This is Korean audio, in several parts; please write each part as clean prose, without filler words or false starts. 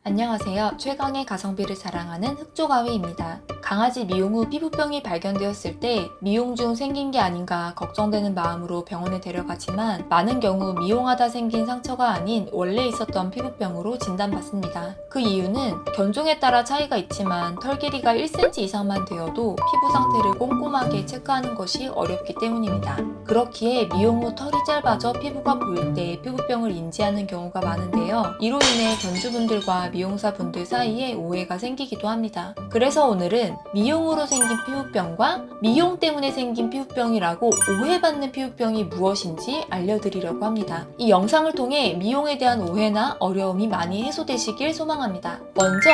안녕하세요. 최강의 가성비를 자랑하는 흑조가위입니다. 강아지 미용 후 피부병이 발견되었을 때 미용 중 생긴 게 아닌가 걱정되는 마음으로 병원에 데려가지만 많은 경우 미용하다 생긴 상처가 아닌 원래 있었던 피부병으로 진단받습니다. 그 이유는 견종에 따라 차이가 있지만 털 길이가 1cm 이상만 되어도 피부 상태를 꼼꼼하게 체크하는 것이 어렵기 때문입니다. 그렇기에 미용 후 털이 짧아져 피부가 보일 때 피부병을 인지하는 경우가 많은데요. 이로 인해 견주분들과 미용사분들 사이에 오해가 생기기도 합니다. 그래서 오늘은 미용으로 생긴 피부병과 미용 때문에 생긴 피부병이라고 오해받는 피부병이 무엇인지 알려드리려고 합니다. 이 영상을 통해 미용에 대한 오해나 어려움이 많이 해소되시길 소망합니다. 먼저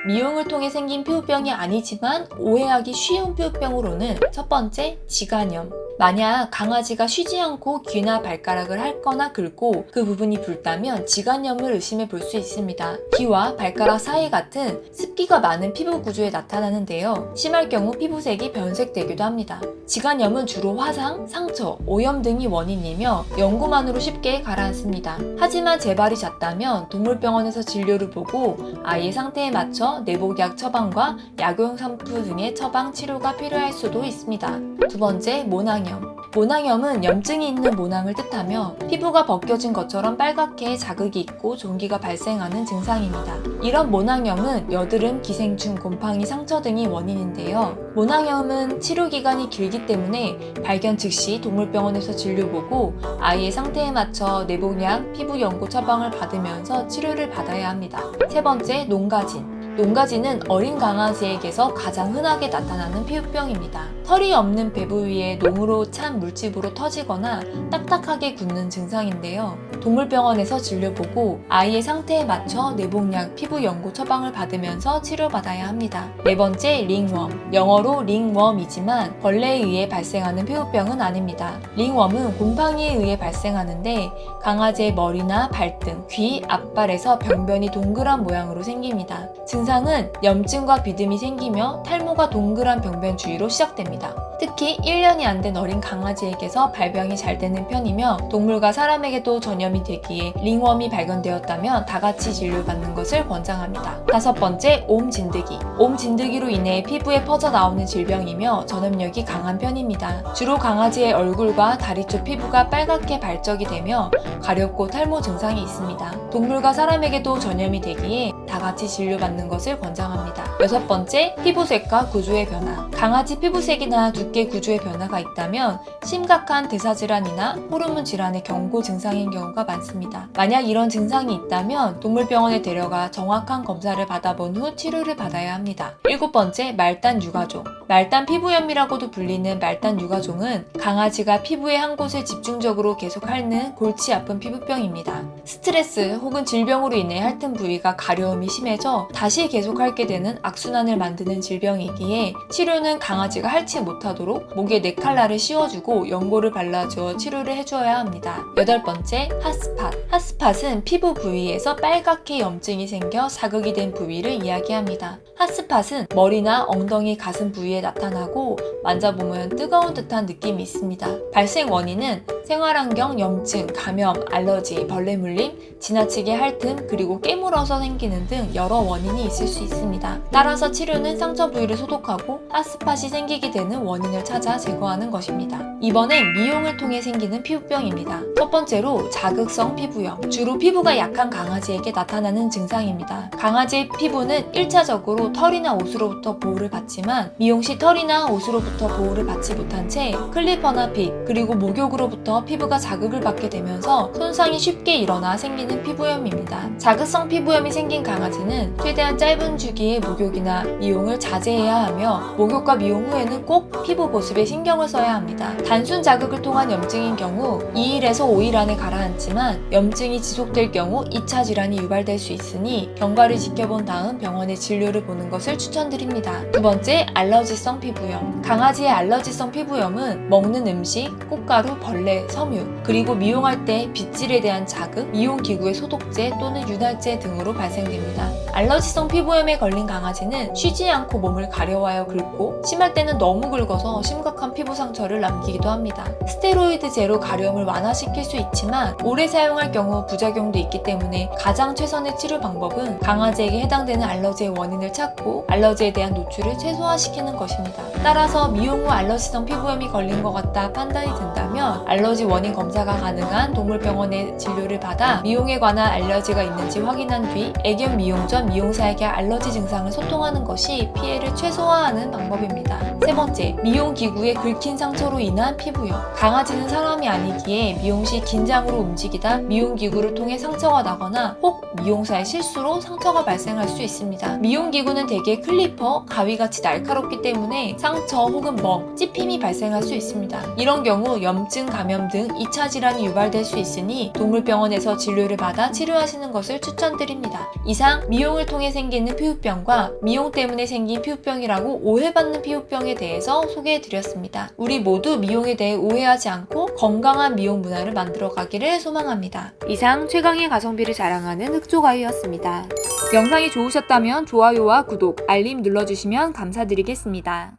미용을 통해 생긴 피부병이 아니지만 오해하기 쉬운 피부병으로는 첫 번째, 지간염. 만약 강아지가 쉬지 않고 귀나 발가락을 핥거나 긁고 그 부분이 붉다면 지간염을 의심해 볼 수 있습니다. 귀와 발가락 사이 같은 습기가 많은 피부 구조에 나타나는데요. 심할 경우 피부색이 변색되기도 합니다. 지간염은 주로 화상, 상처, 오염 등이 원인이며 연고만으로 쉽게 가라앉습니다. 하지만 재발이 잦다면 동물병원에서 진료를 보고 아이의 상태에 맞춰 내복약 처방과 약용 샴푸 등의 처방 치료가 필요할 수도 있습니다. 두 번째, 모낭염. 모낭염은 염증이 있는 모낭을 뜻하며 피부가 벗겨진 것처럼 빨갛게 자극이 있고 종기가 발생하는 증상입니다. 이런 모낭염은 여드름, 기생충, 곰팡이, 상처 등이 원인인데요. 모낭염은 치료 기간이 길기 때문에 발견 즉시 동물병원에서 진료보고 아이의 상태에 맞춰 내복약, 피부 연고 처방을 받으면서 치료를 받아야 합니다. 세 번째, 농가진. 농가진은 어린 강아지에게서 가장 흔하게 나타나는 피부병입니다. 털이 없는 배 부위에 농으로 찬 물집으로 터지거나 딱딱하게 굳는 증상인데요. 동물병원에서 진료보고 아이의 상태에 맞춰 내복약, 피부 연고 처방을 받으면서 치료받아야 합니다. 네 번째, 링웜. 영어로 링웜이지만 벌레에 의해 발생하는 피부병은 아닙니다. 링웜은 곰팡이에 의해 발생하는데 강아지의 머리나 발등, 귀, 앞발에서 병변이 동그란 모양으로 생깁니다. 증상은 염증과 비듬이 생기며 탈모가 동그란 병변 주위로 시작됩니다. 특히 1년이 안 된 어린 강아지에게서 발병이 잘 되는 편이며 동물과 사람에게도 전염이 되기에 링웜이 발견되었다면 다 같이 진료받는 것을 권장합니다. 다섯 번째, 옴진드기. 옴진드기로 인해 피부에 퍼져 나오는 질병이며 전염력이 강한 편입니다. 주로 강아지의 얼굴과 다리 쪽 피부가 빨갛게 발적이 되며 가렵고 탈모 증상이 있습니다. 동물과 사람에게도 전염이 되기에 다 같이 진료받는 것을 권장합니다. 여섯 번째, 피부색과 구조의 변화. 강아지 피부색이나 두께 구조의 변화가 있다면 심각한 대사질환이나 호르몬 질환의 경고 증상인 경우가 많습니다. 만약 이런 증상이 있다면 동물병원에 데려가 정확한 검사를 받아본 후 치료를 받아야 합니다. 일곱 번째, 말단 유가종. 말단 피부염이라고도 불리는 말단 유가종은 강아지가 피부의 한 곳을 집중적으로 계속 핥는 골치 아픈 피부병입니다. 스트레스 혹은 질병으로 인해 핥은 부위가 가려움이 심해져 다시 계속 핥게 되는 악순환을 만드는 질병이기에 치료는 강아지가 핥지 못하도록 목에 네칼라를 씌워주고 연고를 발라주어 치료를 해주어야 합니다. 여덟 번째, 핫스팟. 핫스팟은 피부 부위에서 빨갛게 염증이 생겨 자극이 된 부위를 이야기합니다. 핫스팟은 머리나 엉덩이, 가슴 부위에 나타나고 만져보면 뜨거운 듯한 느낌이 있습니다. 발생 원인은 생활환경, 염증, 감염, 알러지, 벌레 물림, 지나치게 핥음, 그리고 깨물어서 생기는 등 여러 원인이 있을 수 있습니다. 따라서 치료는 상처 부위를 소독하고 핫스팟이 생기게 되는 원인을 찾아 제거하는 것입니다. 이번엔 미용을 통해 생기는 피부병입니다. 첫 번째로 자극성 피부염. 주로 피부가 약한 강아지에게 나타나는 증상입니다. 강아지의 피부는 1차적으로 털이나 옷으로부터 보호를 받지만 미용 시 털이나 옷으로부터 보호를 받지 못한 채 클리퍼나 빗, 그리고 목욕으로부터 피부가 자극을 받게 되면서 손상이 쉽게 일어나 생기는 피부염입니다. 자극성 피부염이 생긴 강아지는 최대한 짧은 주기의 목욕이나 미용을 자제해야 하며 목욕과 미용 후에는 꼭 피부 보습에 신경을 써야 합니다. 단순 자극을 통한 염증인 경우 2일에서 5일 안에 가라앉지만 염증이 지속될 경우 2차 질환이 유발될 수 있으니 경과를 지켜본 다음 병원에 진료를 보는 것을 추천드립니다. 두 번째, 알러지성 피부염. 강아지의 알러지성 피부염은 먹는 음식, 꽃가루, 벌레, 섬유, 그리고 미용할 때 빗질에 대한 자극, 미용기구의 소독제 또는 윤활제 등으로 발생됩니다. 알러지성 피부염에 걸린 강아지는 쉬지 않고 몸을 가려와요 긁고 심할 때는 너무 긁어서 심각한 피부 상처를 남기기도 합니다. 스테로이드제로 가려움을 완화시킬 수 있지만 오래 오래 사용할 경우 부작용도 있기 때문에 가장 최선의 치료 방법은 강아지에게 해당되는 알러지의 원인을 찾고 알러지에 대한 노출을 최소화시키는 것입니다. 따라서 미용 후 알러지성 피부염이 걸린 것 같다 판단이 든다면 알러지 원인 검사가 가능한 동물병원의 진료를 받아 미용에 관한 알러지가 있는지 확인한 뒤 애견 미용 전 미용사에게 알러지 증상을 소통하는 것이 피해를 최소화하는 방법입니다. 세 번째, 미용 기구에 긁힌 상처로 인한 피부염. 강아지는 사람이 아니기에 미용 시 긴장으로 움직이다 미용 기구를 통해 상처가 나거나 혹 미용사의 실수로 상처가 발생할 수 있습니다. 미용 기구는 대개 클리퍼, 가위같이 날카롭기 때문에 상처 혹은 멍, 찝힘이 발생할 수 있습니다. 이런 경우 염증, 감염 등 2차 질환이 유발될 수 있으니 동물병원에서 진료를 받아 치료하시는 것을 추천드립니다. 이상 미용을 통해 생기는 피부병과 미용 때문에 생긴 피부병이라고 오해받는 피부병에 대해서 소개해드렸습니다. 우리 모두 미용에 대해 오해하지 않고 건강한 미용 문화를 만들어가기를 소망합니다. 이상 최강의 가성비를 자랑하는 흑조가위였습니다. 영상이 좋으셨다면 좋아요와 구독, 알림 눌러주시면 감사드리겠습니다.